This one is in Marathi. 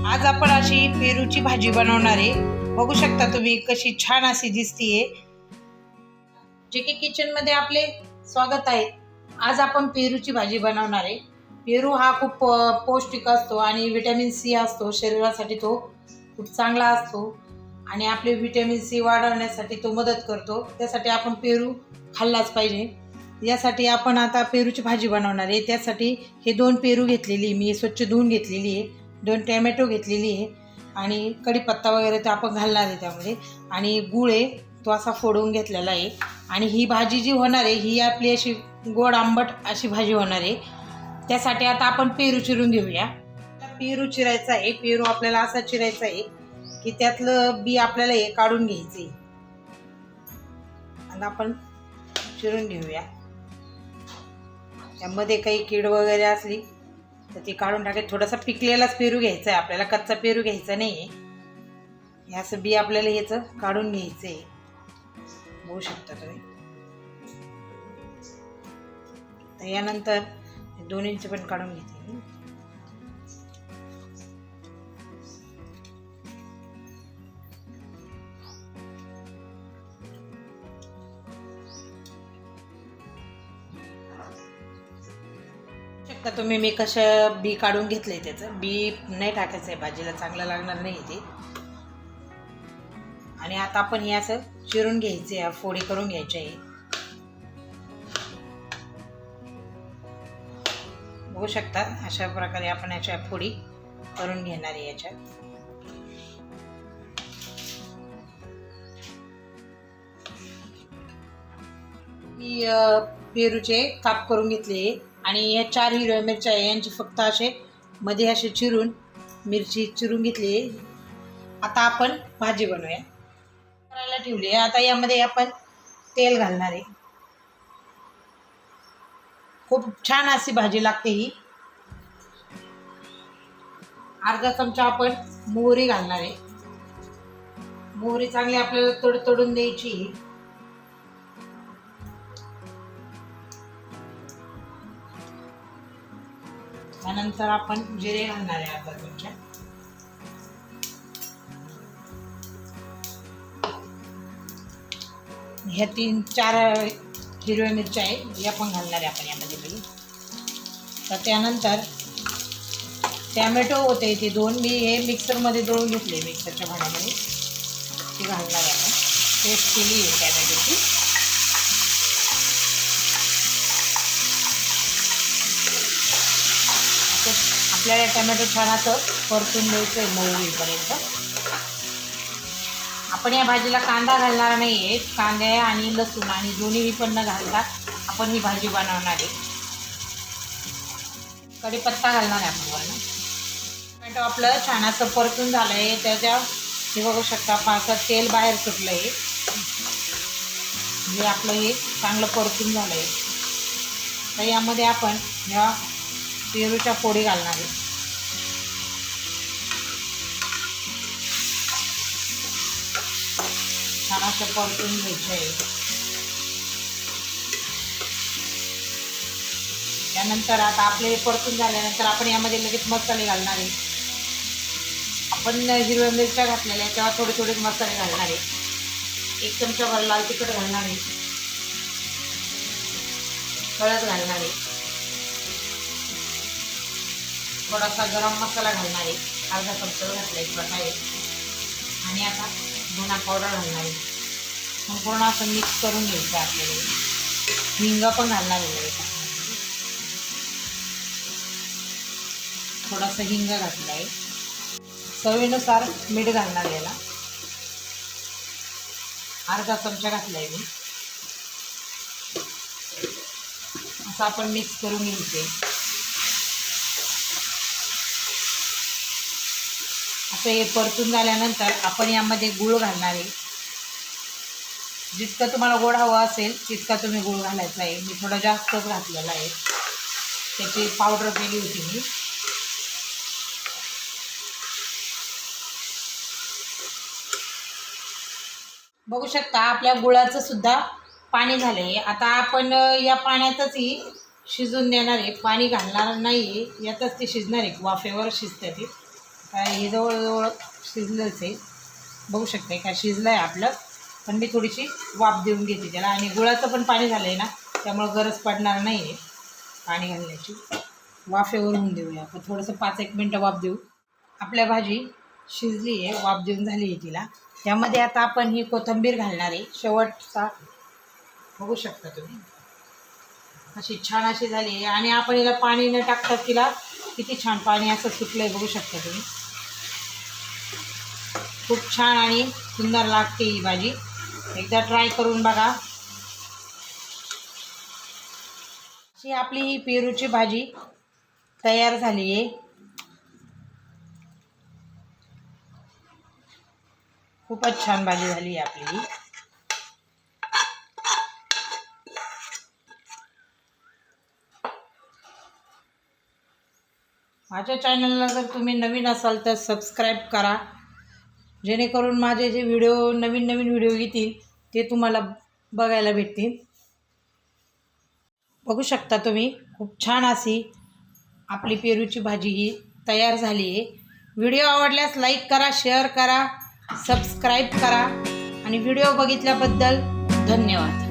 आज आपण अशी पेरूची भाजी बनवणार आहे। बघू शकता तुम्ही कशी छान अशी दिसतीये। जेके किचन मध्ये आपले स्वागत आहे। आज आपण पेरूची भाजी बनवणार आहे। पेरू हा खूप पौष्टिक असतो आणि विटॅमिन सी असतो, शरीरासाठी तो खूप चांगला असतो आणि आपले विटॅमिन सी वाढवण्यासाठी तो मदत करतो। त्यासाठी आपण पेरू खाल्लाच पाहिजे। यासाठी आपण आता पेरूची भाजी बनवणार आहे। त्यासाठी हे 2 पेरू घेतलेली मी स्वच्छ धुवून घेतलेली आहे, 2 टोमॅटो घेतलेली आहे आणि कडिपत्ता वगैरे तो आपण घालणार आहे त्यामध्ये, आणि गूळ आहे तो असा फोडून घेतलेला आहे। आणि ही भाजी जी होणार आहे ही आपली अशी गोड आंबट अशी भाजी होणार आहे। त्यासाठी आता आपण पेरू चिरून घेऊया। पेरू चिरायचा आहे। पेरू आपल्याला असा चिरायचा आहे की त्यातलं बी आपल्याला हे काढून घ्यायचे आणि आपण चिरून घेऊया। त्यामध्ये काही कीड वगैरे असली तर ती काढून टाकायची। थोडासा पिकलेलाच पेरू घ्यायचा आहे आपल्याला, कच्चा पेरू घ्यायचा नाही। हे असं बी आपल्याला ह्याचं काढून घ्यायचं आहे, बघू शकता तुम्ही। तर यानंतर दोन्हींचे पण काढून घेते मी। शकता तुम्ही मी कसं बी काढून घेतलंय। त्याचं बी नाही टाकायचं आहे, भाजीला चांगलं लागणार नाही ते। आणि आता आपण हे असं चिरून घ्यायचे, फोडी करून घ्यायचे आहे। बघू शकता अशा प्रकारे आपण याच्या फोडी करून घेणार आहे। याच्या मी पेरूचे काप करून घेतले आणि या 4 हिरव्या मिरच्या आहे, यांची फक्त असे मध्ये असे चिरून मिरची चिरून घेतली। आता आपण भाजी बनवूया। करायला ठेवली आहे। आता यामध्ये आपण तेल घालणार आहे। खूप छान अशी भाजी लागते ही। अर्धा चमचा आपण मोहरी घालणार आहे। मोहरी चांगली आपल्याला तडतडून द्यायची। त्यानंतर आपण जिरे घालणार आहे अर्धा चमचा। ह्या 3-4 हिरव्या मिरच्या आहे या पण घालणार आहे आपण यामध्ये। तर त्यानंतर टोमॅटो होते ते 2 मी हे मिक्सरमध्ये दळून घेतले, मिक्सरच्या भांड्यामध्ये ते घालणार आहे आपण। पेस्ट केली आहे टोमॅटोची। आपल्याला टोमॅटो छान असं परतून द्यायचं आहे मऊ होईपर्यंत। आपण या भाजीला कांदा घालणार नाही आहे। कांदे आणि लसूण आणि दोन्ही पण न घालता आपण ही भाजी बनवणार आहे। कढीपत्ता घालणार आहे आपण। टोमॅटो आपलं छान असं परतून झालं आहे। त्याच्या हे बघू शकता पाचं तेल बाहेर सुटलं आहे, म्हणजे आपलं हे चांगलं परतून झालं आहे। तर यामध्ये आपण ह्या पेरूच्या फोडी घालणार आहे। छान असं परतून घ्यायचं आहे। त्यानंतर आता आपले परतून झाल्यानंतर आपण यामध्ये लगेच मसाले घालणार आहे। आपण हिरव्या मिरच्या घातलेल्या तेव्हा थोडे थोडे मसाले घालणार आहे। 1 चमचा लाल तिखट घालणार आहे, हळद घालणार आहे, थोडासा गरम मसाला घालणार आहे, अर्धा चमचा घातला एक प्रकारे, आणि आता धना पावडर घालणार आहे। संपूर्ण असं मिक्स करून घ्यायचं आपल्याला। हिंग पण घालणार आहे, थोडासा हिंग घातला आहे। चवीनुसार मीठ घालणार आहे, याला अर्धा चमचा घातला आहे मी। असं आपण मिक्स करून घ्यायचे। असं हे परतून झाल्यानंतर आपण यामध्ये गूळ घालणार आहे। जितकं तुम्हाला गोड हवा असेल तितका तुम्ही गूळ घालायचा आहे। मी थोडा जास्तच घातलेला आहे, त्याची पावडर केली होती मी। बघू शकता आपल्या गुळाचं सुद्धा पाणी झालंय। आता आपण या पाण्यातच ही शिजून देणार आहे, पाणी घालणार नाही, यातच ते शिजणार आहे, वाफेवर शिजते ती। काय हे जवळजवळ शिजलंच आहे, बघू शकते का शिजलं आहे आपलं. पण मी थोडीशी वाफ देऊन घेते त्याला. आणि गुळाचं पण पाणी झालं आहे ना, त्यामुळं गरज पडणार नाही आहे पाणी घालण्याची. वाफेवर होऊन देऊया आपण थोडंसं 5-1 मिनटं वाफ देऊ. आपल्या भाजी शिजली आहे, वाफ देऊन झाली आहे तिला. त्यामध्ये आता आपण ही कोथिंबीर घालणार आहे शेवटचा. बघू शकता तुम्ही अशी छान अशी झाली आहे. आणि आपण हिला पाणी न टाकता तिला किती छान पाणी असं सुटलं आहे, बघू शकता तुम्ही. खूप छान आणि सुंदर लागते ही भाजी, एकदा ट्राय करून बघा. अशी आपली ही पेरूची भाजी तयार झाली आहे. खूपच छान भाजी झाली आहे आपली ही. माझ्या चॅनलला जर तुम्ही नवीन असाल तर सबस्क्राईब करा, जेणेकरून माझे जे नवीन व्हिडिओ येतील ते तुम्हाला बघायला भेटतील. बघू शकता तुम्ही खूप छान अशी आपली पेरूची भाजी ही तयार झाली आहे. व्हिडिओ आवडल्यास लाईक करा, शेअर करा, सबस्क्राईब करा आणि व्हिडिओ बघितल्याबद्दल धन्यवाद.